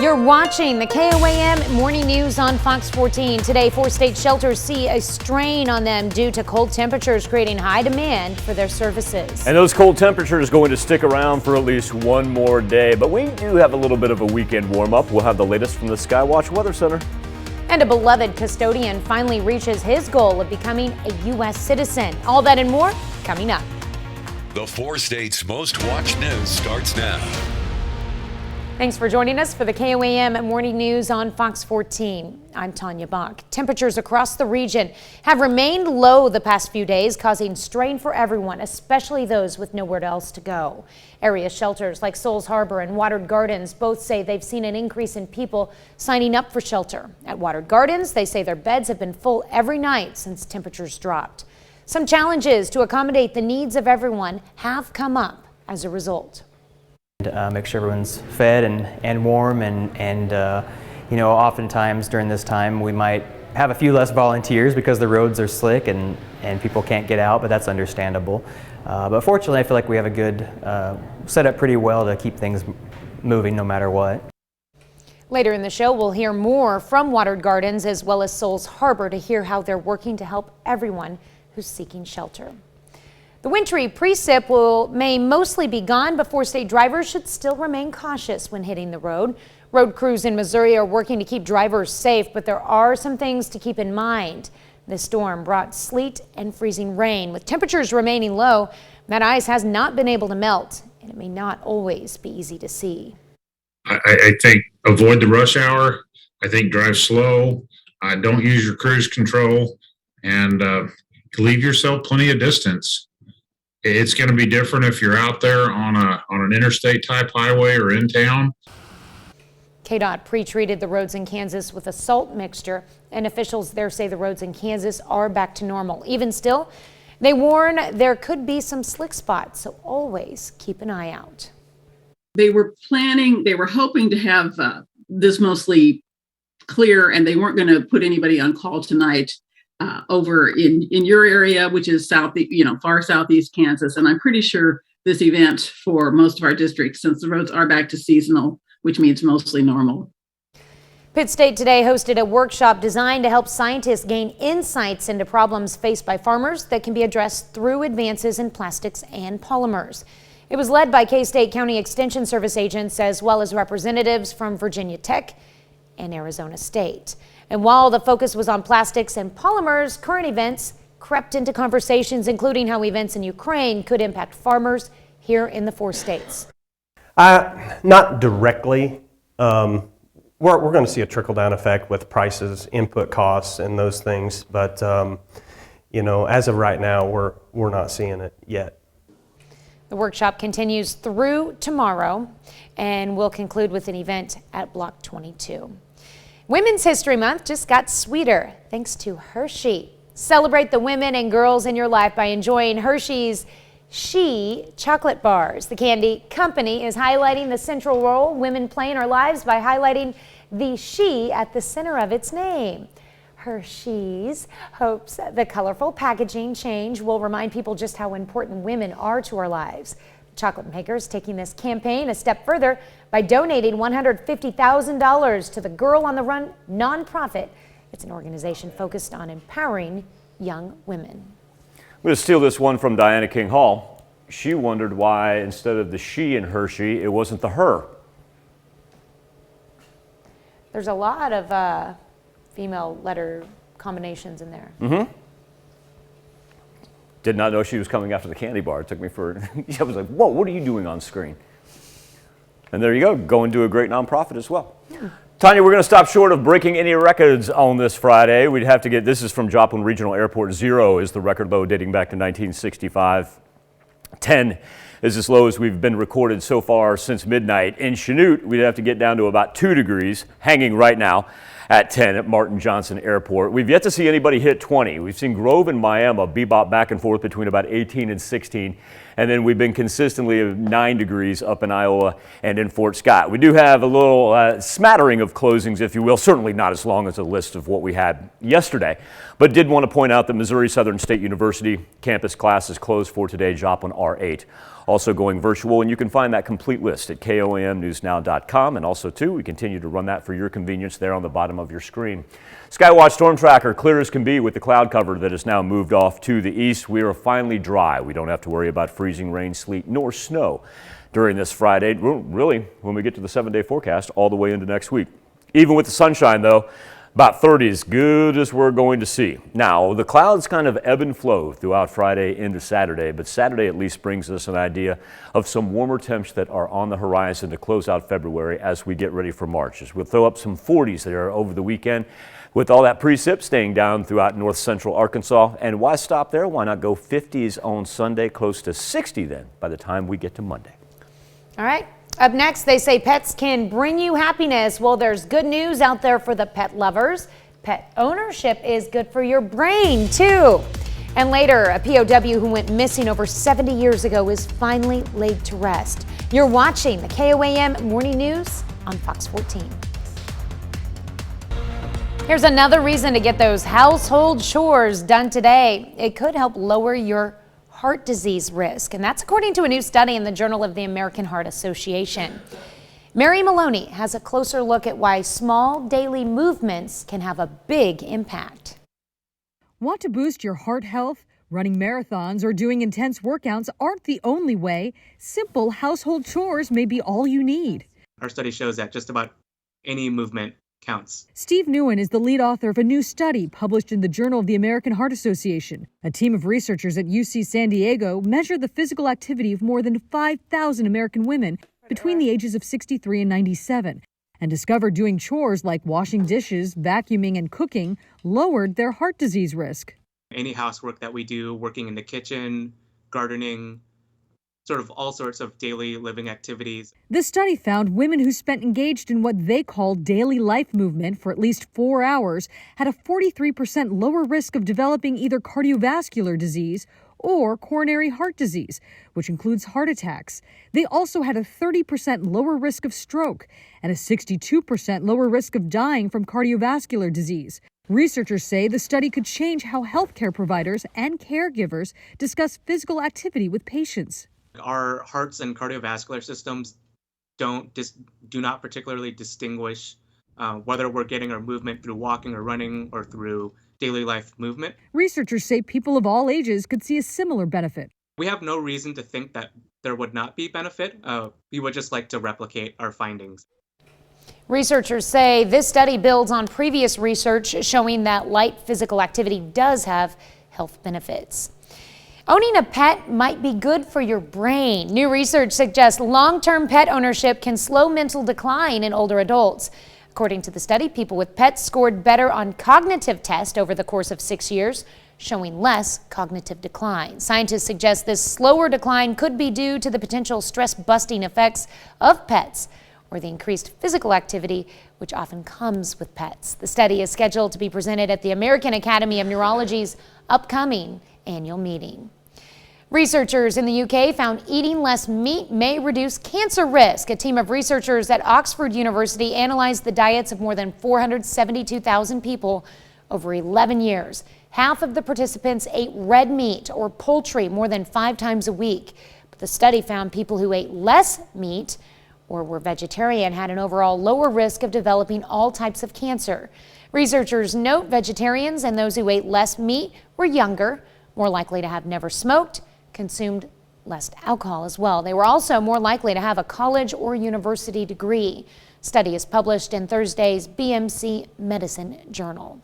You're watching the KOAM Morning News on Fox 14. Today, 4 state shelters see a strain on them due to cold temperatures creating high demand for their services. And those cold temperatures are going to stick around for at least one more day. But we do have a little bit of a weekend warm-up. We'll have the latest from the Skywatch Weather Center. And a beloved custodian finally reaches his goal of becoming a U.S. citizen. All that and more coming up. The 4 states' most watched news starts now. Thanks for joining us for the KOAM Morning News on Fox 14. I'm Tanya Bach. Temperatures across the region have remained low the past few days, causing strain for everyone, especially those with nowhere else to go. Area shelters like Souls Harbor and Watered Gardens both say they've seen an increase in people signing up for shelter. At Watered Gardens, they say their beds have been full every night since temperatures dropped. Some challenges to accommodate the needs of everyone have come up as a result. Make sure everyone's fed and warm and you know, oftentimes during this time we might have a few less volunteers because the roads are slick and people can't get out, but that's understandable. But fortunately I feel like we have a good setup pretty well to keep things moving no matter what. Later in the show we'll hear more from Watered Gardens as well as Souls Harbor to hear how they're working to help everyone who's seeking shelter. The wintry precip may mostly be gone, but 4 state drivers should still remain cautious when hitting the road. Road crews in Missouri are working to keep drivers safe, but there are some things to keep in mind. This storm brought sleet and freezing rain. With temperatures remaining low, that ice has not been able to melt, and it may not always be easy to see. I think avoid the rush hour. I think drive slow. Don't use your cruise control, and leave yourself plenty of distance. It's going to be different if you're out there on an interstate type highway or in town. KDOT pre-treated the roads in Kansas with a salt mixture, and officials there say the roads in Kansas are back to normal. Even still, they warn there could be some slick spots, so always keep an eye out. They were hoping to have this mostly clear, and they weren't going to put anybody on call tonight. Over in your area, which is far southeast Kansas. And I'm pretty sure this event for most of our districts, since the roads are back to seasonal, which means mostly normal. Pitt State today hosted a workshop designed to help scientists gain insights into problems faced by farmers that can be addressed through advances in plastics and polymers. It was led by K-State County Extension Service agents as well as representatives from Virginia Tech and Arizona State. And while the focus was on plastics and polymers, current events crept into conversations, including how events in Ukraine could impact farmers here in the 4 states. Not directly. We're going to see a trickle-down effect with prices, input costs, and those things. But you know, as of right now, we're not seeing it yet. The workshop continues through tomorrow and will conclude with an event at Block 22. Women's History Month just got sweeter thanks to Hershey. Celebrate the women and girls in your life by enjoying Hershey's She chocolate bars. The candy company is highlighting the central role women play in our lives by highlighting the she at the center of its name. Hershey's hopes the colorful packaging change will remind people just how important women are to our lives. Chocolate makers taking this campaign a step further by donating $150,000 to the Girl on the Run nonprofit. It's an organization focused on empowering young women. I'm going to steal this one from Diana King Hall. She wondered why instead of the she in Hershey, it wasn't the her. There's a lot of female letter combinations in there. Mm-hmm. Did not know she was coming after the candy bar. It took me for, I was like, whoa, what are you doing on screen? And there you go, going to a great nonprofit as well. Yeah. Tanya, we're going to stop short of breaking any records on this Friday. We'd have to get, this is from Joplin Regional Airport. 0 is the record low dating back to 1965. 10 is as low as we've been recorded so far since midnight. In Chanute, we'd have to get down to about 2 degrees, hanging right now at 10 at Martin Johnson Airport. We've yet to see anybody hit 20. We've seen Grove and Miami bebop back and forth between about 18 and 16. And then we've been consistently at 9 degrees up in Iowa and in Fort Scott. We do have a little smattering of closings, if you will, certainly not as long as the list of what we had yesterday, but did want to point out that Missouri Southern State University campus classes closed for today, Joplin R8. Also going virtual, and you can find that complete list at KOAMnewsnow.com. And also, too, we continue to run that for your convenience there on the bottom of your screen. Skywatch Storm Tracker, clear as can be with the cloud cover that has now moved off to the east. We are finally dry. We don't have to worry about freezing rain, sleet, nor snow during this Friday. Really, when we get to the 7-day forecast all the way into next week. Even with the sunshine, though, about 30 is good as we're going to see. Now, the clouds kind of ebb and flow throughout Friday into Saturday, but Saturday at least brings us an idea of some warmer temps that are on the horizon to close out February as we get ready for March. As we'll throw up some 40s there over the weekend with all that precip staying down throughout north central Arkansas. And why stop there? Why not go 50s on Sunday, close to 60 then by the time we get to Monday? All right. Up next, they say pets can bring you happiness. Well, there's good news out there for the pet lovers. Pet ownership is good for your brain, too. And later, a POW who went missing over 70 years ago is finally laid to rest. You're watching the KOAM Morning News on Fox 14. Here's another reason to get those household chores done today. It could help lower your heart disease risk, and that's according to a new study in the Journal of the American Heart Association. Mary Maloney has a closer look at why small daily movements can have a big impact. Want to boost your heart health? Running marathons or doing intense workouts aren't the only way. Simple household chores may be all you need. Our study shows that just about any movement counts. Steve Nguyen is the lead author of a new study published in the Journal of the American Heart Association. A team of researchers at UC San Diego measured the physical activity of more than 5,000 American women between the ages of 63 and 97 and discovered doing chores like washing dishes, vacuuming, and cooking lowered their heart disease risk. Any housework that we do, working in the kitchen, gardening, sort of all sorts of daily living activities. The study found women who spent engaged in what they call daily life movement for at least 4 hours had a 43% lower risk of developing either cardiovascular disease or coronary heart disease, which includes heart attacks. They also had a 30% lower risk of stroke and a 62% lower risk of dying from cardiovascular disease. Researchers say the study could change how healthcare providers and caregivers discuss physical activity with patients. Our hearts and cardiovascular systems do not particularly distinguish whether we're getting our movement through walking or running or through daily life movement. Researchers say people of all ages could see a similar benefit. We have no reason to think that there would not be benefit. We would just like to replicate our findings. Researchers say this study builds on previous research showing that light physical activity does have health benefits. Owning a pet might be good for your brain. New research suggests long-term pet ownership can slow mental decline in older adults. According to the study, people with pets scored better on cognitive tests over the course of 6 years, showing less cognitive decline. Scientists suggest this slower decline could be due to the potential stress-busting effects of pets or the increased physical activity which often comes with pets. The study is scheduled to be presented at the American Academy of Neurology's upcoming annual meeting. Researchers in the UK found eating less meat may reduce cancer risk. A team of researchers at Oxford University analyzed the diets of more than 472,000 people over 11 years. Half of the participants ate red meat or poultry more than 5 times a week. But the study found people who ate less meat or were vegetarian had an overall lower risk of developing all types of cancer. Researchers note vegetarians and those who ate less meat were younger, more likely to have never smoked, consumed less alcohol as well. They were also more likely to have a college or university degree. Study is published in Thursday's BMC Medicine Journal.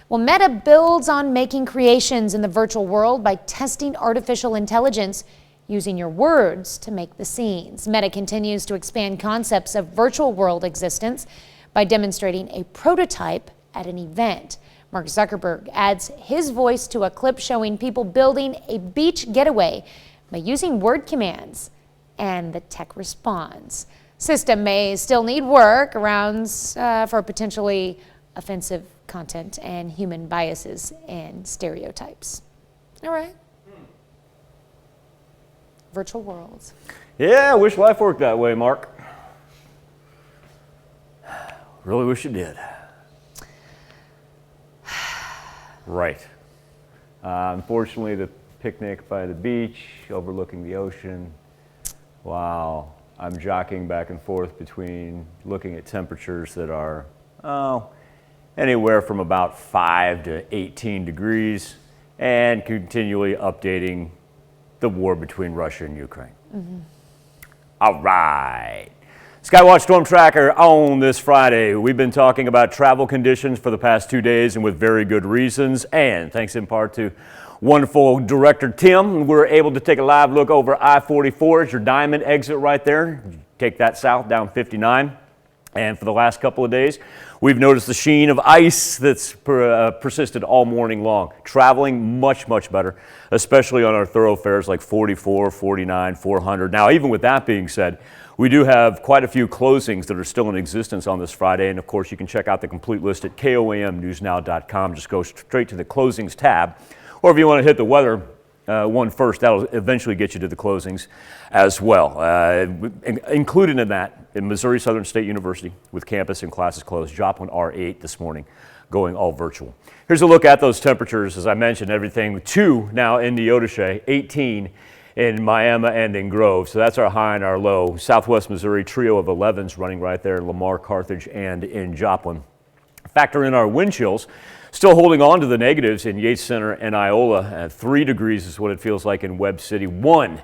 Well, Meta builds on making creations in the virtual world by testing artificial intelligence using your words to make the scenes. Meta continues to expand concepts of virtual world existence by demonstrating a prototype at an event. Mark Zuckerberg adds his voice to a clip showing people building a beach getaway by using word commands, and the tech responds. System may still need workarounds for potentially offensive content and human biases and stereotypes. All right. virtual worlds. Yeah, I wish life worked that way, Mark. Really wish it did. Right. Unfortunately, the picnic by the beach, overlooking the ocean. Wow. I'm jockeying back and forth between looking at temperatures that are, anywhere from about 5 to 18 degrees and continually updating the war between Russia and Ukraine. All right. Skywatch Storm Tracker on this Friday. We've been talking about travel conditions for the past 2 days and with very good reasons. And thanks in part to wonderful director Tim, we're able to take a live look over I-44. It's your Diamond exit right there. Take that south down 59. And for the last couple of days, we've noticed the sheen of ice that's persisted all morning long. Traveling much, much better, especially on our thoroughfares like 44, 49, 400. Now, even with that being said, we do have quite a few closings that are still in existence on this Friday. And of course, you can check out the complete list at koamnewsnow.com. Just go straight to the closings tab. Or if you want to hit the weather one first, that'll eventually get you to the closings as well. Included in that, in Missouri Southern State University with campus and classes closed, Joplin R8 this morning, going all virtual. Here's a look at those temperatures. As I mentioned, everything 2 now in Neodesha, 18 in Miami and in Grove. So that's our high and our low. Southwest Missouri trio of 11s running right there in Lamar, Carthage, and in Joplin. Factor in our wind chills. Still holding on to the negatives in Yates Center and Iola. 3 degrees is what it feels like in Webb City. 1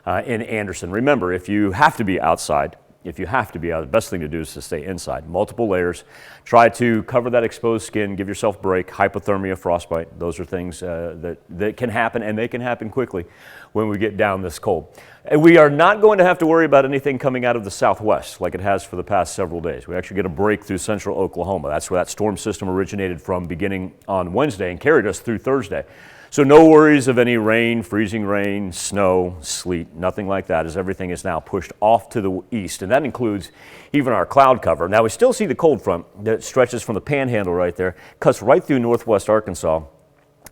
in Anderson. Remember, if you have to be outside, the best thing to do is to stay inside. Multiple layers. Try to cover that exposed skin. Give yourself a break. Hypothermia, frostbite. Those are things that can happen, and they can happen quickly when we get down this cold. And we are not going to have to worry about anything coming out of the southwest like it has for the past several days. We actually get a break through central Oklahoma. That's where that storm system originated from beginning on Wednesday and carried us through Thursday. So no worries of any rain, freezing rain, snow, sleet, nothing like that, as everything is now pushed off to the east. And that includes even our cloud cover. Now we still see the cold front that stretches from the panhandle right there, cuts right through northwest Arkansas,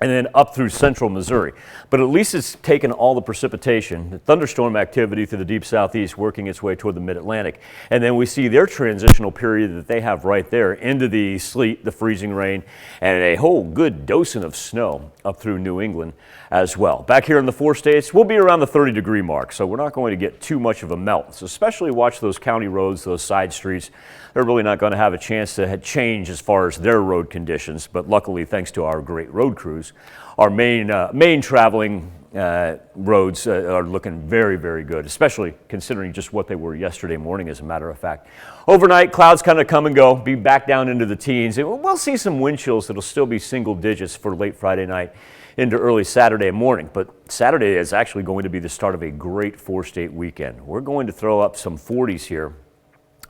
and then up through central Missouri. But at least it's taken all the precipitation, the thunderstorm activity through the deep southeast working its way toward the mid-Atlantic. And then we see their transitional period that they have right there into the sleet, the freezing rain, and a whole good dosing of snow up through New England as well. Back here in the 4 states, we'll be around the 30-degree mark, so we're not going to get too much of a melt. So especially watch those county roads, those side streets. They're really not going to have a chance to change as far as their road conditions, but luckily, thanks to our great road crews, our main traveling roads are looking very, very good, especially considering just what they were yesterday morning, as a matter of fact. Overnight, clouds kind of come and go, be back down into the teens. We'll see some wind chills that'll still be single digits for late Friday night into early Saturday morning. But Saturday is actually going to be the start of a great 4-state weekend. We're going to throw up some 40s here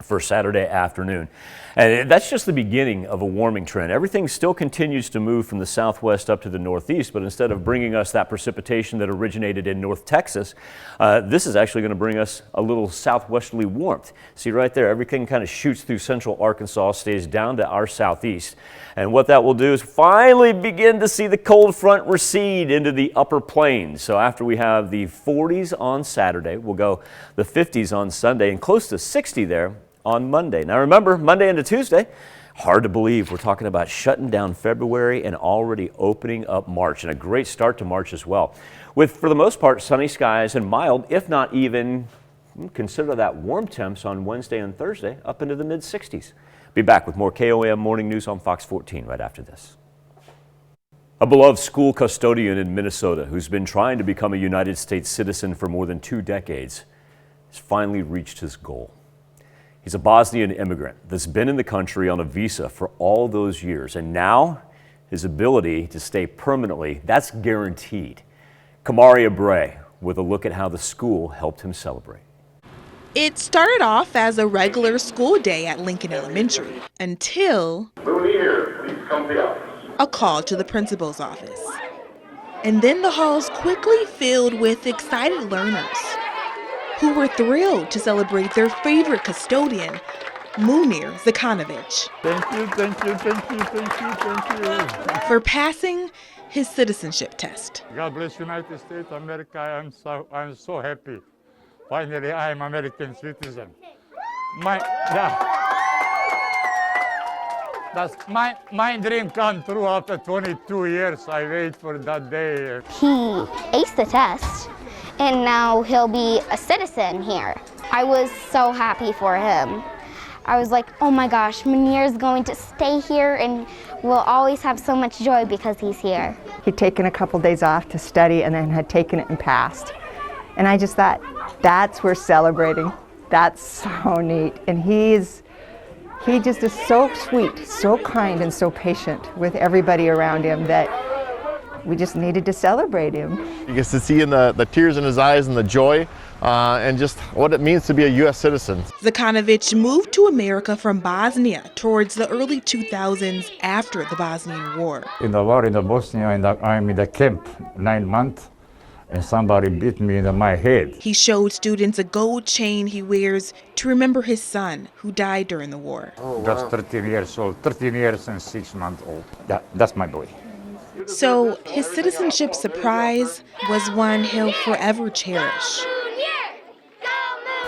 for Saturday afternoon. And that's just the beginning of a warming trend. Everything still continues to move from the southwest up to the northeast, but instead of bringing us that precipitation that originated in North Texas, this is actually going to bring us a little southwesterly warmth. See right there, everything kind of shoots through central Arkansas, stays down to our southeast. And what that will do is finally begin to see the cold front recede into the upper plains. So after we have the 40s on Saturday, we'll go the 50s on Sunday and close to 60 there on Monday. Now remember, Monday into Tuesday, hard to believe we're talking about shutting down February and already opening up March, and a great start to March as well. With, for the most part, sunny skies and mild, if not even, consider that warm temps on Wednesday and Thursday, up into the mid-60s. Be back with more KOAM Morning News on Fox 14 right after this. A beloved school custodian in Minnesota who's been trying to become a United States citizen for more than 2 decades has finally reached his goal. He's a Bosnian immigrant that's been in the country on a visa for all those years, and now his ability to stay permanently, that's guaranteed. Kamaria Bray with a look at how the school helped him celebrate. It started off as a regular school day at Lincoln Elementary until a call to the principal's office. And then the halls quickly filled with excited learners who were thrilled to celebrate their favorite custodian, Munir Zakanovich. Thank you. For passing his citizenship test. God bless United States of America. I'm so happy. Finally, I am American citizen. That's my dream come true after 22 years. I wait for that day. He aced the test, and now he'll be a citizen here. I was so happy for him. I was like, oh my gosh, Munir is going to stay here and we'll always have so much joy because he's here. He'd taken a couple days off to study and then had taken it and passed. And I just thought, that's worth celebrating. That's so neat. And he just is so sweet, so kind, and so patient with everybody around him that we just needed to celebrate him. You get to see in the tears in his eyes and the joy and just what it means to be a U.S. citizen. Zekanovic moved to America from Bosnia towards the early 2000s after the Bosnian War. In the war in the Bosnia, I'm in the camp 9 months, and somebody beat me in my head. He showed students a gold chain he wears to remember his son who died during the war. Just 13 years old, 13 years and 6 months old. That's my boy. So his citizenship surprise was one he'll forever cherish.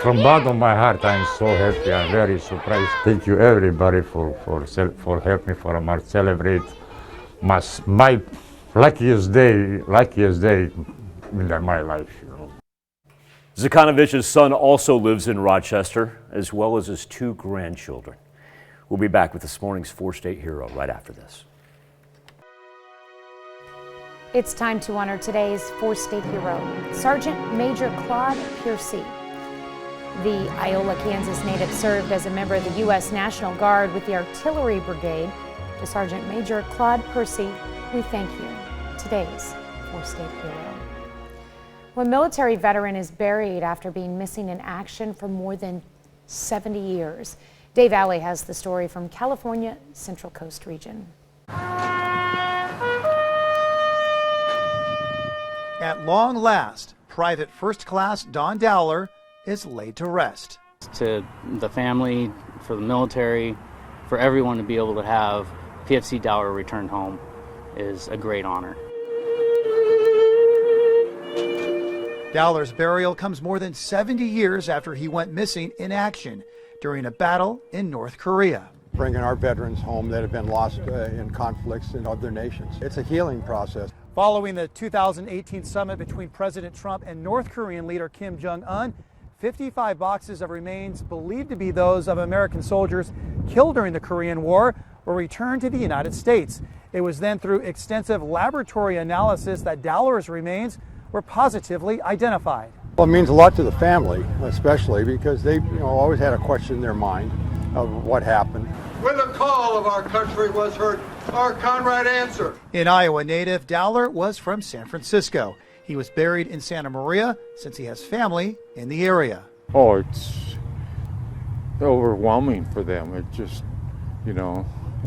From bottom of my heart, I'm so happy. I'm very surprised. Thank you everybody for helping me for celebrate my luckiest day in my life. You know. Zekanovic's son also lives in Rochester, as well as his 2 grandchildren. We'll be back with this morning's 4-State Hero right after this. It's time to honor today's 4-State hero, Sergeant Major Claude Piercy. The Iola, Kansas native served as a member of the U.S. National Guard with the Artillery Brigade. To Sergeant Major Claude Piercy, we thank you. Today's 4-State hero. One military veteran is buried after being missing in action for more than 70 years. Dave Alley has the story from California Central Coast region. At long last, Private First Class Don Dowler is laid to rest. To the family, for the military, for everyone to be able to have PFC Dowler returned home is a great honor. Dowler's burial comes more than 70 years after he went missing in action during a battle in North Korea. Bringing our veterans home that have been lost in conflicts in other nations. It's a healing process. Following the 2018 summit between President Trump and North Korean leader Kim Jong-un, 55 boxes of remains believed to be those of American soldiers killed during the Korean War were returned to the United States. It was then through extensive laboratory analysis that Dowler's remains were positively identified. Well, it means a lot to the family, especially because they always had a question in their mind of what happened. When the call of our country was heard, our Conrad answered. An Iowa native, Dowler was from San Francisco. He was buried in Santa Maria since he has family in the area. Oh, it's overwhelming for them. It just,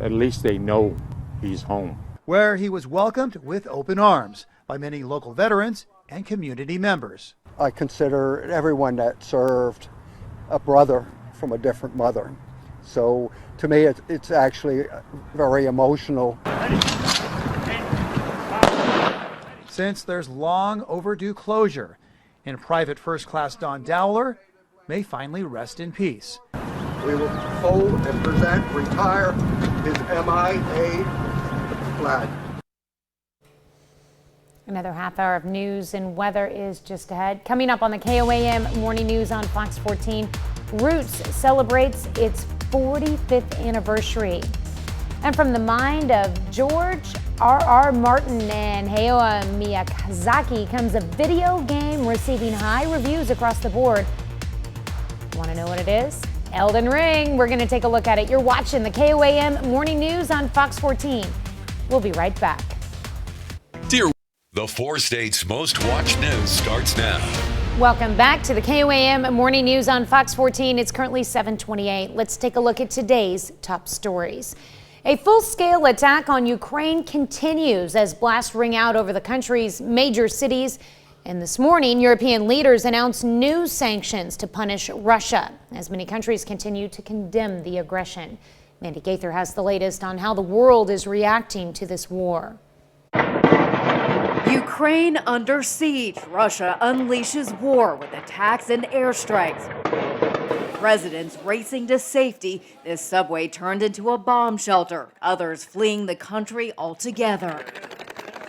at least they know he's home. Where he was welcomed with open arms by many local veterans and community members. I consider everyone that served a brother from a different mother. So to me, it's actually very emotional. Since there's long overdue closure, and Private First Class Don Dowler may finally rest in peace. We will fold and present, retire his MIA flag. Another half hour of news and weather is just ahead. Coming up on the KOAM Morning News on Fox 14, Roots celebrates its 45th anniversary. And from the mind of George R.R. Martin and Hayao Miyazaki comes a video game receiving high reviews across the board. Want to know what it is? Elden Ring. We're going to take a look at it. You're watching the KOAM Morning News on Fox 14. We'll be right back. Dear, the 4 states' most watched news starts now. Welcome back to the KOAM Morning News on Fox 14. It's currently 7:28. Let's take a look at today's top stories. A full-scale attack on Ukraine continues as blasts ring out over the country's major cities. And this morning, European leaders announced new sanctions to punish Russia as many countries continue to condemn the aggression. Mandy Gaither has the latest on how the world is reacting to this war. Ukraine under siege. Russia unleashes war with attacks and airstrikes. Residents racing to safety. This subway turned into a bomb shelter. Others fleeing the country altogether.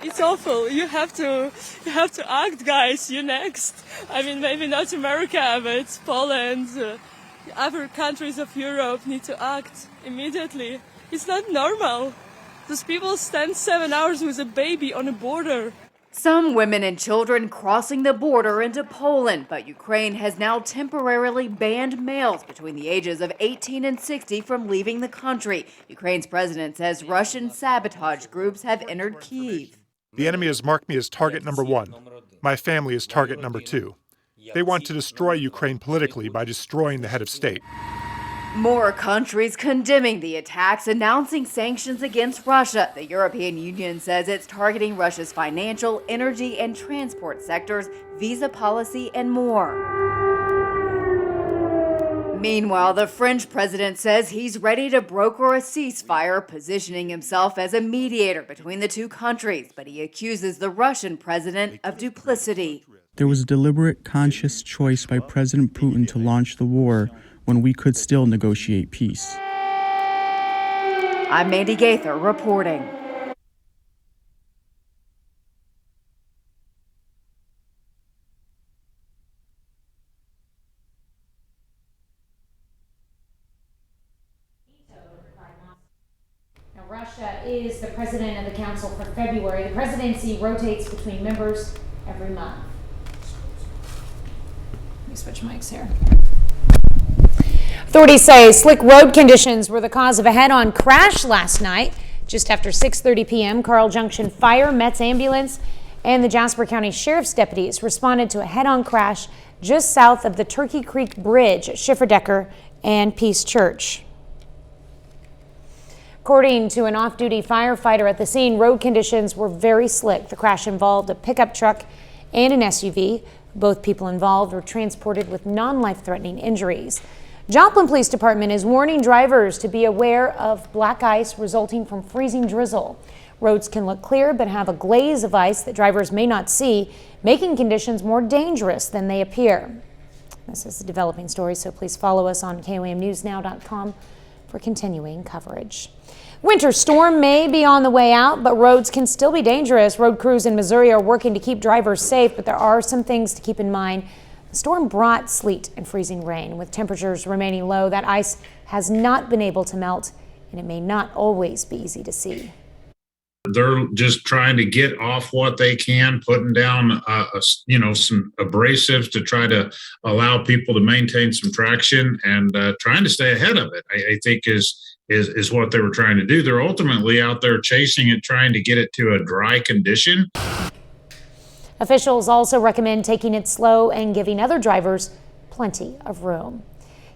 It's awful. You have to act, guys. You next. I mean, maybe not America, but Poland, other countries of Europe need to act immediately. It's not normal. Those people stand 7 hours with a baby on a border. Some women and children crossing the border into Poland, but Ukraine has now temporarily banned males between the ages of 18 and 60 from leaving the country. Ukraine's president says Russian sabotage groups have entered Kyiv. The enemy has marked me as target number 1. My family is target number 2. They want to destroy Ukraine politically by destroying the head of state. More countries condemning the attacks, announcing sanctions against Russia. The European Union says it's targeting Russia's financial, energy, and transport sectors, visa policy, and more. Meanwhile, the French president says he's ready to broker a ceasefire, positioning himself as a mediator between the two countries, but he accuses the Russian president of duplicity. There was a deliberate, conscious choice by President Putin to launch the war when we could still negotiate peace. I'm Mandy Gaither reporting. Now, Russia is the president of the Council for February. The presidency rotates between members every month. Let me switch mics here. Authorities say slick road conditions were the cause of a head-on crash last night. Just after 6:30 p.m., Carl Junction Fire, Met's ambulance, and the Jasper County Sheriff's deputies responded to a head-on crash just south of the Turkey Creek Bridge at Schifferdecker and Peace Church. According to an off-duty firefighter at the scene, road conditions were very slick. The crash involved a pickup truck and an SUV. Both people involved were transported with non-life-threatening injuries. Joplin Police Department is warning drivers to be aware of black ice resulting from freezing drizzle. Roads can look clear but have a glaze of ice that drivers may not see, making conditions more dangerous than they appear. This is a developing story, so please follow us on KOAMNewsNow.com for continuing coverage. Winter storm may be on the way out, but roads can still be dangerous. Road crews in Missouri are working to keep drivers safe, but there are some things to keep in mind. The storm brought sleet and freezing rain. With temperatures remaining low, that ice has not been able to melt, and it may not always be easy to see. They're just trying to get off what they can, putting down, some abrasives to try to allow people to maintain some traction and trying to stay ahead of it. I think is what they were trying to do. They're ultimately out there chasing it, trying to get it to a dry condition. Officials also recommend taking it slow and giving other drivers plenty of room.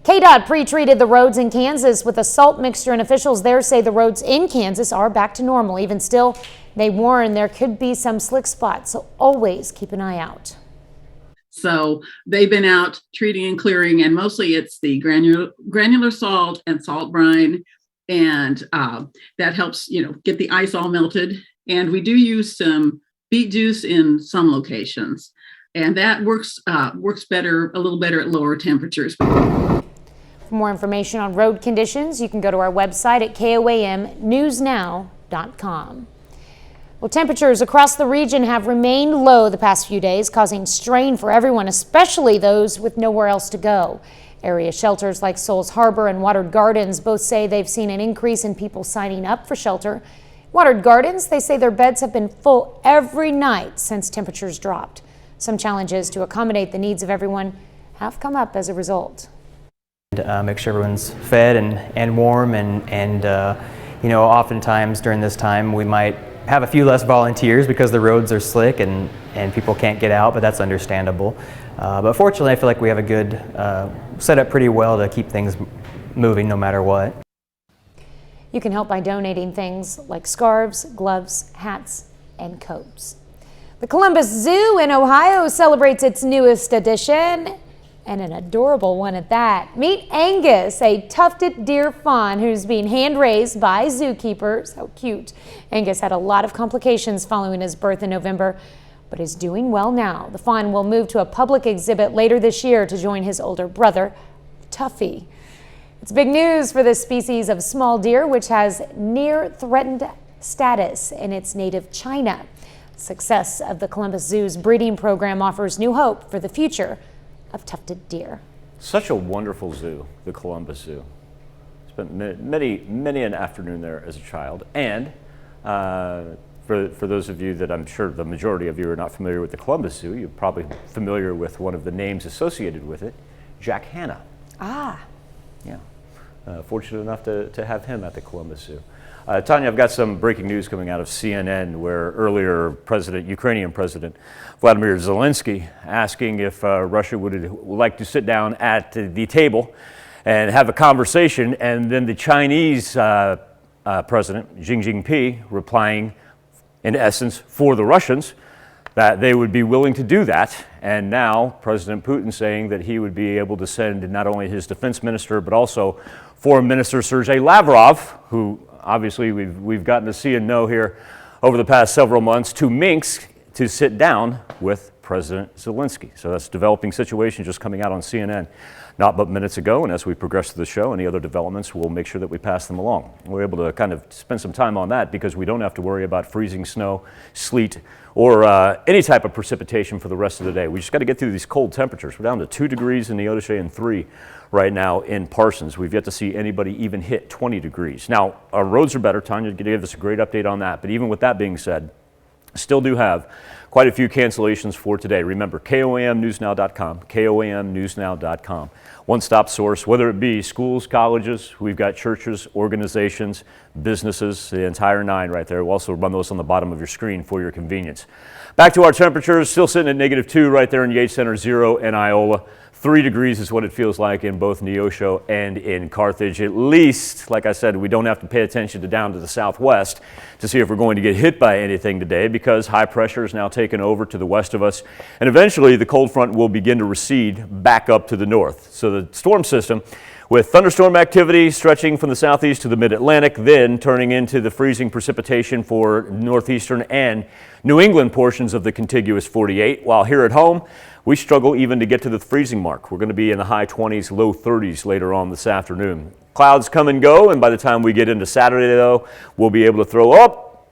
KDOT pre-treated the roads in Kansas with a salt mixture, and officials there say the roads in Kansas are back to normal. Even still, they warn there could be some slick spots, so always keep an eye out. So they've been out treating and clearing, and mostly it's the granular salt and salt brine, and that helps, get the ice all melted. And we do use some beet juice in some locations, and that works a little better at lower temperatures. For more information on road conditions, you can go to our website at KOAMNewsNow.com. Well, temperatures across the region have remained low the past few days, causing strain for everyone, especially those with nowhere else to go. Area shelters like Souls Harbor and Watered Gardens both say they've seen an increase in people signing up for shelter. Watered Gardens, they say their beds have been full every night since temperatures dropped. Some challenges to accommodate the needs of everyone have come up as a result. Make sure everyone's fed and warm, and oftentimes during this time we might have a few less volunteers because the roads are slick and people can't get out, but that's understandable. But fortunately, I feel like we have a good setup pretty well to keep things moving no matter what. You can help by donating things like scarves, gloves, hats, and coats. The Columbus Zoo in Ohio celebrates its newest addition, and an adorable one at that. Meet Angus, a tufted deer fawn who's being hand-raised by zookeepers. How cute. Angus had a lot of complications following his birth in November. but is doing well now. The fawn will move to a public exhibit later this year to join his older brother, Tuffy. It's big news for this species of small deer, which has near threatened status in its native China. Success of the Columbus Zoo's breeding program offers new hope for the future of tufted deer. Such a wonderful zoo, the Columbus Zoo. Spent many an afternoon there as a child. And for those of you that I'm sure the majority of you are not familiar with the Columbus Zoo, you're probably familiar with one of the names associated with it, Jack Hanna. Ah. Yeah. Fortunate enough to have him at the Columbus Zoo. Tanya, I've got some breaking news coming out of CNN where earlier Ukrainian President Vladimir Zelensky asking if Russia would like to sit down at the table and have a conversation, and then the Chinese President Xi Jinping replying in essence for the Russians that they would be willing to do that. And now President Putin saying that he would be able to send not only his defense minister but also Foreign Minister Sergei Lavrov, who obviously we've gotten to see and know here over the past several months, to Minsk to sit down with President Zelensky. So that's a developing situation just coming out on CNN not but minutes ago. And as we progress through the show, any other developments, we'll make sure that we pass them along. We're able to kind of spend some time on that because we don't have to worry about freezing snow, sleet, or any type of precipitation for the rest of the day. We just got to get through these cold temperatures. We're down to 2 degrees in Neodesha and 3 right now in Parsons. We've yet to see anybody even hit 20 degrees. Now, our roads are better. Tanya gave us a great update on that. But even with that being said, still do have quite a few cancellations for today. Remember, KOAMnewsnow.com, KOAMnewsnow.com. One-stop source, whether it be schools, colleges, we've got churches, organizations, businesses, the entire nine right there. We'll also run those on the bottom of your screen for your convenience. Back to our temperatures, still sitting at -2 right there in Yates Center, 0 in Iola. 3 degrees is what it feels like in both Neosho and in Carthage. At least, like I said, we don't have to pay attention to down to the southwest to see if we're going to get hit by anything today, because high pressure is now taken over to the west of us. And eventually the cold front will begin to recede back up to the north. So the storm system, with thunderstorm activity stretching from the southeast to the mid-Atlantic, then turning into the freezing precipitation for northeastern and New England portions of the contiguous 48. While here at home, we struggle even to get to the freezing mark. We're going to be in the high 20s, low 30s later on this afternoon. Clouds come and go, and by the time we get into Saturday, though, we'll be able to throw up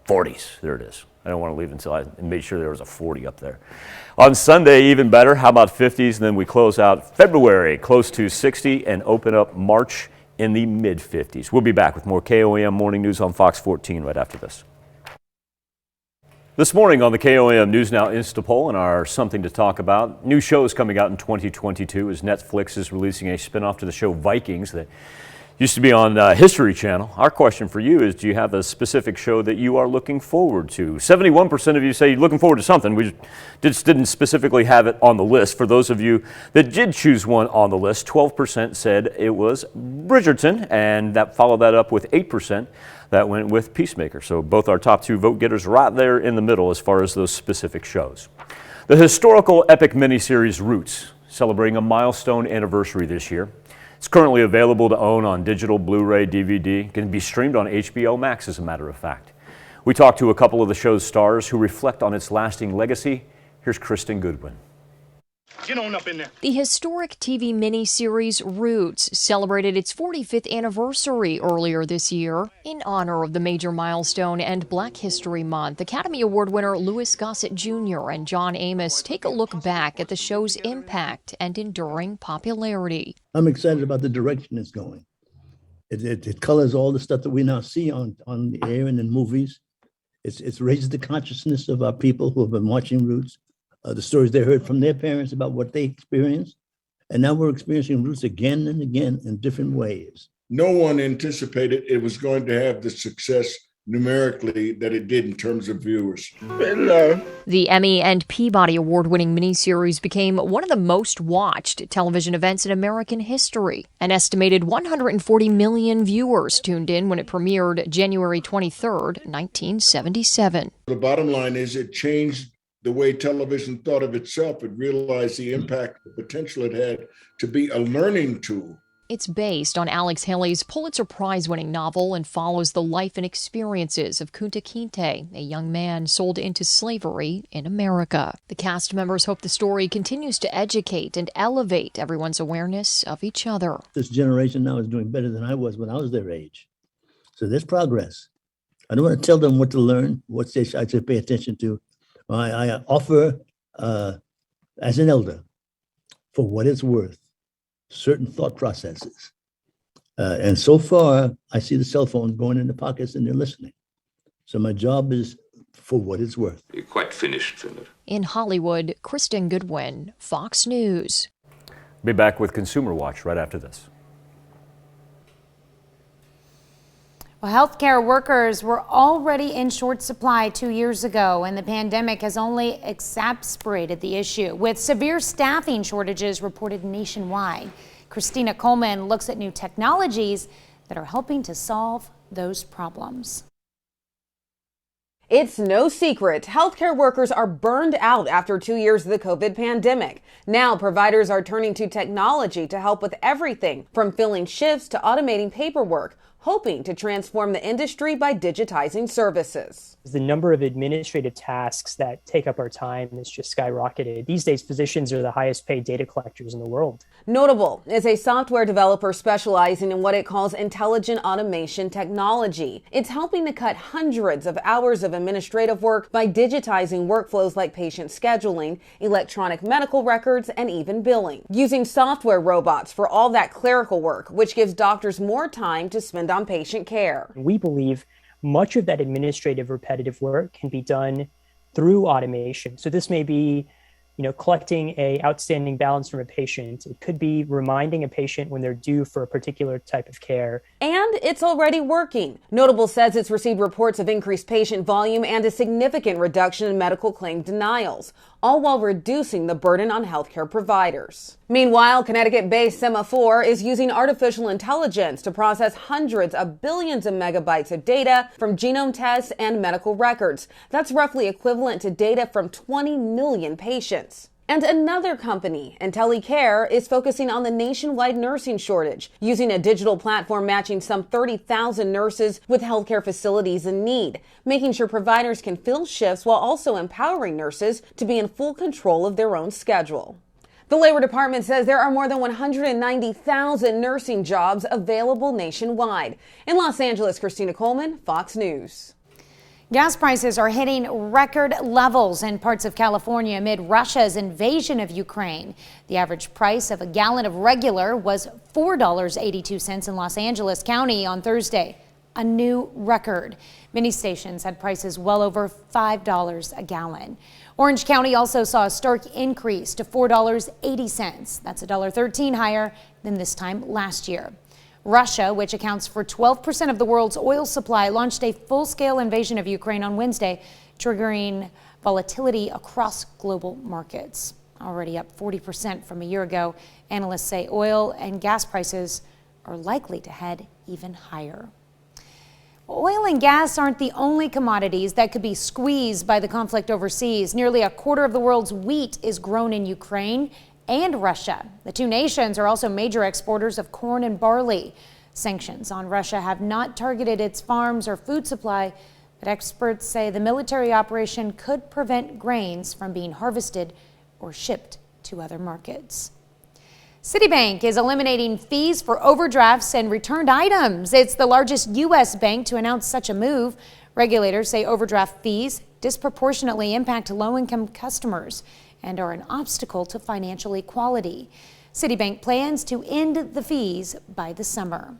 40s. There it is. I don't want to leave until I made sure there was a 40 up there. On Sunday, even better. How about 50s? And then we close out February close to 60 and open up March in the mid-50s. We'll be back with more KOAM Morning News on Fox 14 right after this. This morning on the KOAM News Now Instapoll and our Something to Talk About, new shows coming out in 2022 as Netflix is releasing a spinoff to the show Vikings that used to be on History Channel. Our question for you is, do you have a specific show that you are looking forward to? 71% of you say you're looking forward to something. We just didn't specifically have it on the list. For those of you that did choose one on the list, 12% said it was Bridgerton, and that followed that up with 8% that went with Peacemaker. So both our top 2 vote getters right there in the middle as far as those specific shows. The historical epic miniseries Roots, celebrating a milestone anniversary this year. It's currently available to own on digital, Blu-ray, DVD. It can be streamed on HBO Max, as a matter of fact. We talked to a couple of the show's stars who reflect on its lasting legacy. Here's Kristen Goodwin. Get on up in there. The historic TV miniseries Roots celebrated its 45th anniversary earlier this year. In honor of the major milestone and Black History Month, Academy Award winner Louis Gossett Jr. and John Amos take a look back at the show's impact and enduring popularity. I'm excited about the direction it's going. It colors all the stuff that we now see on the air and in movies. It's raised the consciousness of our people who have been watching Roots. The stories they heard from their parents about what they experienced. And now we're experiencing Roots again and again in different ways. No one anticipated it was going to have the success numerically that it did in terms of viewers. The Emmy and Peabody Award-winning miniseries became one of the most watched television events in American history. An estimated 140 million viewers tuned in when it premiered January 23rd, 1977. The bottom line is it changed the way television thought of itself. It realized the impact, the potential it had to be a learning tool. It's based on Alex Haley's Pulitzer Prize-winning novel and follows the life and experiences of Kunta Kinte, a young man sold into slavery in America. The cast members hope the story continues to educate and elevate everyone's awareness of each other. This generation now is doing better than I was when I was their age. So there's progress. I don't want to tell them what to learn, what I should pay attention to. I offer, as an elder, for what it's worth, certain thought processes. And so far, I see the cell phone going in the pockets and they're listening. So my job is for what it's worth. You're quite finished, Philip. In Hollywood, Kristen Goodwin, Fox News. Be back with Consumer Watch right after this. Well, healthcare workers were already in short supply 2 years ago, and the pandemic has only exacerbated the issue, with severe staffing shortages reported nationwide. Christina Coleman looks at new technologies that are helping to solve those problems. It's no secret, healthcare workers are burned out after 2 years of the COVID pandemic. Now, providers are turning to technology to help with everything from filling shifts to automating paperwork, hoping to transform the industry by digitizing services. The number of administrative tasks that take up our time has just skyrocketed. These days, physicians are the highest paid data collectors in the world. Notable is a software developer specializing in what it calls intelligent automation technology. It's helping to cut hundreds of hours of administrative work by digitizing workflows like patient scheduling, electronic medical records, and even billing. Using software robots for all that clerical work, which gives doctors more time to spend on patient care. We believe much of that administrative repetitive work can be done through automation. So this may be, collecting a outstanding balance from a patient. It could be reminding a patient when they're due for a particular type of care. And it's already working. Notable says it's received reports of increased patient volume and a significant reduction in medical claim denials, all while reducing the burden on healthcare providers. Meanwhile, Connecticut-based Semaphore is using artificial intelligence to process hundreds of billions of megabytes of data from genome tests and medical records. That's roughly equivalent to data from 20 million patients. And another company, IntelliCare, is focusing on the nationwide nursing shortage, using a digital platform matching some 30,000 nurses with healthcare facilities in need, making sure providers can fill shifts while also empowering nurses to be in full control of their own schedule. The Labor Department says there are more than 190,000 nursing jobs available nationwide. In Los Angeles, Christina Coleman, Fox News. Gas prices are hitting record levels in parts of California amid Russia's invasion of Ukraine. The average price of a gallon of regular was $4.82 in Los Angeles County on Thursday, a new record. Many stations had prices well over $5 a gallon. Orange County also saw a stark increase to $4.80. That's $1.13 higher than this time last year. Russia, which accounts for 12% of the world's oil supply, launched a full-scale invasion of Ukraine on Wednesday, triggering volatility across global markets. Already up 40% from a year ago, analysts say oil and gas prices are likely to head even higher. Oil and gas aren't the only commodities that could be squeezed by the conflict overseas. Nearly a quarter of the world's wheat is grown in Ukraine and Russia. The two nations are also major exporters of corn and barley. Sanctions on Russia have not targeted its farms or food supply, but experts say the military operation could prevent grains from being harvested or shipped to other markets. Citibank is eliminating fees for overdrafts and returned items. It's the largest U.S. bank to announce such a move. Regulators say overdraft fees disproportionately impact low-income customers and are an obstacle to financial equality. Citibank plans to end the fees by the summer.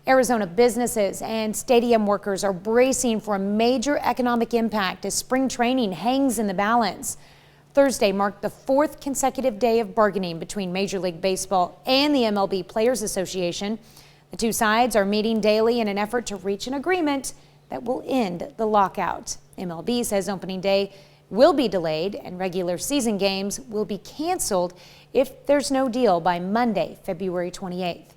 Arizona businesses and stadium workers are bracing for a major economic impact as spring training hangs in the balance. Thursday marked the fourth consecutive day of bargaining between Major League Baseball and the MLB Players Association. The two sides are meeting daily in an effort to reach an agreement that will end the lockout. MLB says opening day will be delayed and regular season games will be canceled if there's no deal by Monday, February 28th.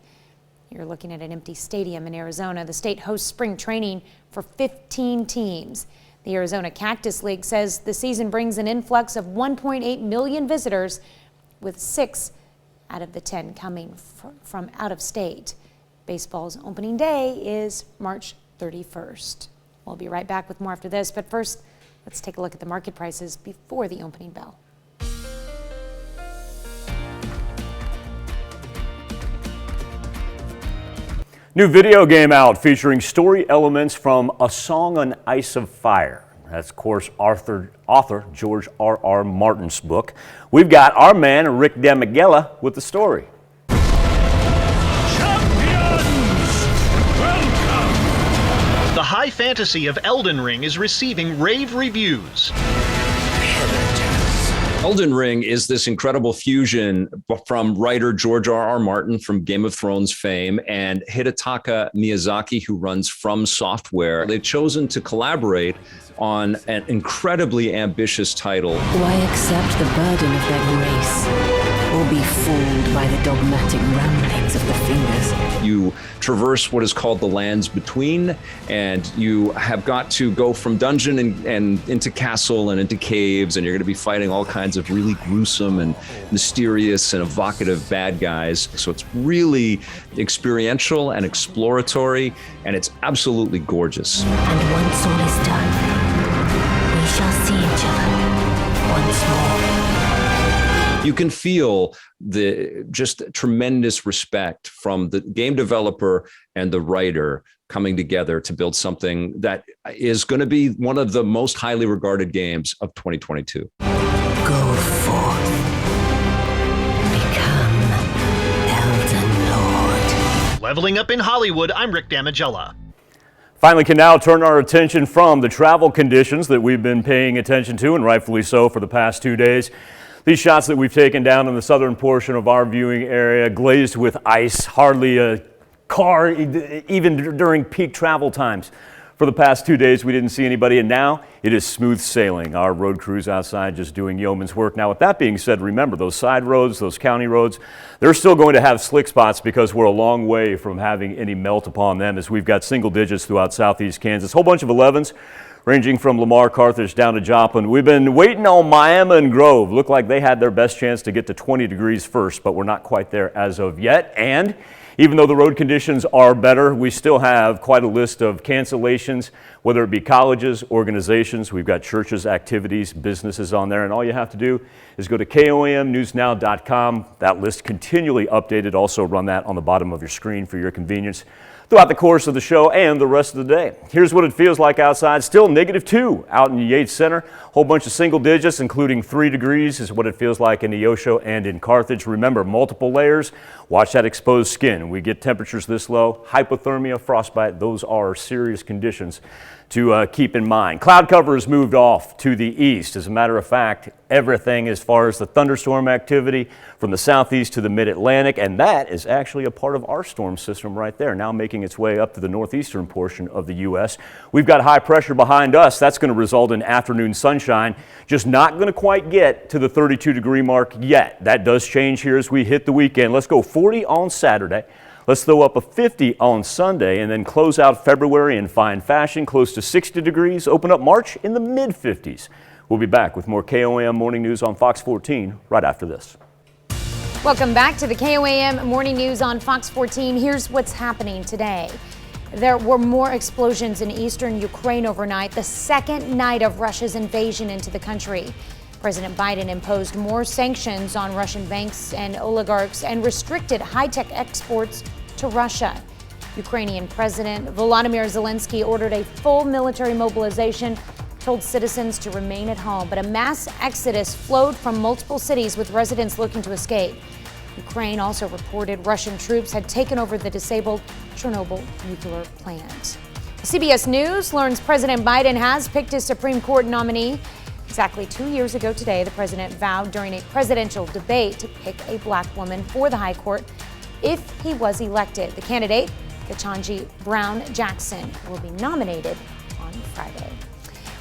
You're looking at an empty stadium in Arizona. The state hosts spring training for 15 teams. The Arizona Cactus League says the season brings an influx of 1.8 million visitors, with 6 out of the 10 coming from out of state. Baseball's opening day is March 31st. We'll be right back with more after this, but first, let's take a look at the market prices before the opening bell. New video game out featuring story elements from A Song on Ice of Fire. That's, of course, author George R.R. Martin's book. We've got our man, Rick Damigella, with the story. The high fantasy of Elden Ring is receiving rave reviews. Elden Ring is this incredible fusion from writer George R.R. Martin from Game of Thrones fame and Hidetaka Miyazaki, who runs From Software. They've chosen to collaborate on an incredibly ambitious title. Why accept the burden of their grace or be fooled by the dogmatic ramblings of the fingers? You traverse what is called the lands between, and you have got to go from dungeon and into castle and into caves, and you're going to be fighting all kinds of really gruesome and mysterious and evocative bad guys. So it's really experiential and exploratory, and it's absolutely gorgeous. And once all is done, we shall see each other once more. You can feel the just tremendous respect from the game developer and the writer coming together to build something that is going to be one of the most highly regarded games of 2022. Go forth. Become Elden Lord. Leveling up in Hollywood, I'm Rick Damigella. Finally can now turn our attention from the travel conditions that we've been paying attention to, and rightfully so, for the past 2 days. These shots that we've taken down in the southern portion of our viewing area, glazed with ice, hardly a car even during peak travel times. For the past 2 days, we didn't see anybody, and now it is smooth sailing. Our road crews outside just doing yeoman's work. Now, with that being said, remember those side roads, those county roads, they're still going to have slick spots because we're a long way from having any melt upon them, as we've got single digits throughout southeast Kansas. Whole bunch of 11s. Ranging from Lamar, Carthage down to Joplin. We've been waiting on Miami and Grove. Looked like they had their best chance to get to 20 degrees first, but we're not quite there as of yet. And even though the road conditions are better, we still have quite a list of cancellations, whether it be colleges, organizations. We've got churches, activities, businesses on there, and all you have to do is go to KOAMnewsnow.com. That list continually updated. Also run that on the bottom of your screen for your convenience throughout the course of the show and the rest of the day. Here's what it feels like outside. Still -2 out in Yates Center. Whole bunch of single digits, including 3 degrees is what it feels like in Neosho and in Carthage. Remember, multiple layers. Watch that exposed skin. We get temperatures this low. Hypothermia, frostbite, those are serious conditions to keep in mind. Cloud cover has moved off to the east. As a matter of fact, everything as far as the thunderstorm activity from the southeast to the mid-Atlantic, and that is actually a part of our storm system right there, now making its way up to the northeastern portion of the U.S. We've got high pressure behind us. That's going to result in afternoon sunshine, just not going to quite get to the 32-degree mark yet. That does change here as we hit the weekend. Let's go 40 on Saturday. Let's throw up a 50 on Sunday and then close out February in fine fashion, close to 60 degrees, open up March in the mid-50s. We'll be back with more KOAM Morning News on Fox 14 right after this. Welcome back to the KOAM Morning News on Fox 14. Here's what's happening today. There were more explosions in eastern Ukraine overnight, the second night of Russia's invasion into the country. President Biden imposed more sanctions on Russian banks and oligarchs and restricted high-tech exports to Russia. Ukrainian President Volodymyr Zelensky ordered a full military mobilization, told citizens to remain at home, but a mass exodus flowed from multiple cities with residents looking to escape. Ukraine also reported Russian troops had taken over the disabled Chernobyl nuclear plant. CBS News learns President Biden has picked his Supreme Court nominee. Exactly 2 years ago today, the president vowed during a presidential debate to pick a black woman for the high court if he was elected. The candidate, Ketanji Brown Jackson, will be nominated on Friday.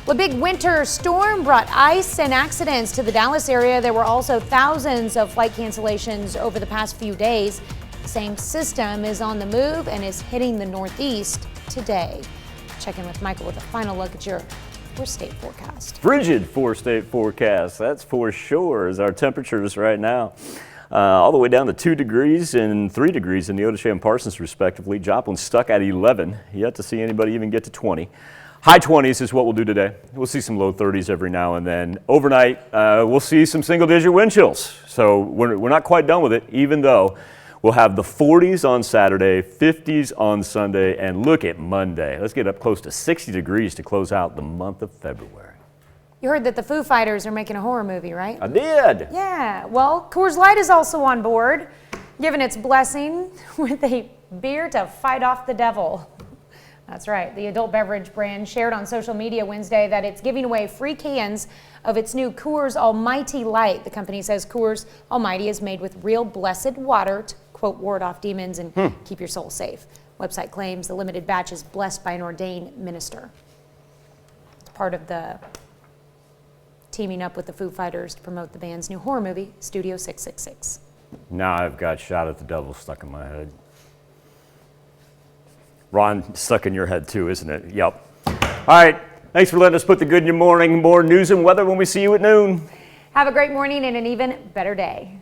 Well, a big winter storm brought ice and accidents to the Dallas area. There were also thousands of flight cancellations over the past few days. The same system is on the move and is hitting the Northeast today. Check in with Michael with a final look at your four-state forecast. Frigid four-state forecast, that's for sure, as our temperatures right now. all the way down to 2 degrees and 3 degrees in Neodesha and Parsons, respectively. Joplin stuck at 11. Yet to see anybody even get to 20. High 20s is what we'll do today. We'll see some low 30s every now and then. Overnight, we'll see some single-digit wind chills. So we're not quite done with it, even though we'll have the 40s on Saturday, 50s on Sunday, and look at Monday. Let's get up close to 60 degrees to close out the month of February. You heard that the Foo Fighters are making a horror movie, right? I did. Yeah, well, Coors Light is also on board, giving its blessing with a beer to fight off the devil. That's right. The adult beverage brand shared on social media Wednesday that it's giving away free cans of its new Coors Almighty Light. The company says Coors Almighty is made with real blessed water to, quote, ward off demons and keep your soul safe. Website claims the limited batch is blessed by an ordained minister. It's part of the teaming up with the Foo Fighters to promote the band's new horror movie, Studio 666. Now I've got Shot at the Devil stuck in my head. Ron, stuck in your head too, isn't it? Yep. All right. Thanks for letting us put the good in your morning. More news and weather when we see you at noon. Have a great morning and an even better day.